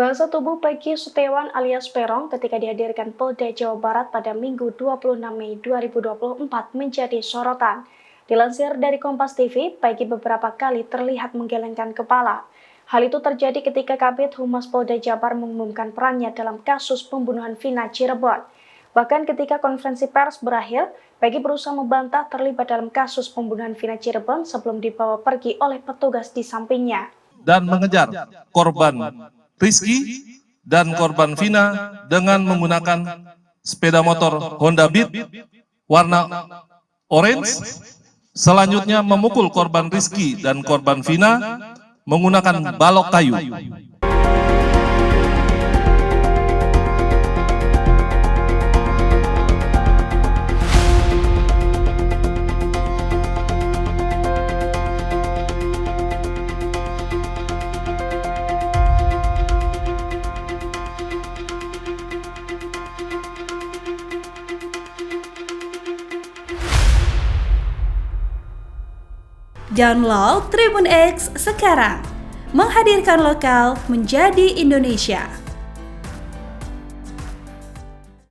Bahasa tubuh Peggy Setiawan alias Peron ketika dihadirkan Polda Jawa Barat pada Minggu 26 Mei 2024 menjadi sorotan. Dilansir dari Kompas TV, Peggy beberapa kali terlihat menggelengkan kepala. Hal itu terjadi ketika Kabid Humas Polda Jabar mengumumkan perannya dalam kasus pembunuhan Vina Cirebon. Bahkan ketika konferensi pers berakhir, Peggy berusaha membantah terlibat dalam kasus pembunuhan Vina Cirebon sebelum dibawa pergi oleh petugas di sampingnya. Dan mengejar korban Rizky dan korban Vina dengan menggunakan sepeda motor Honda Beat warna orange. Selanjutnya memukul korban Rizky dan korban Vina menggunakan balok kayu. Download Tribun X sekarang, menghadirkan lokal menjadi Indonesia.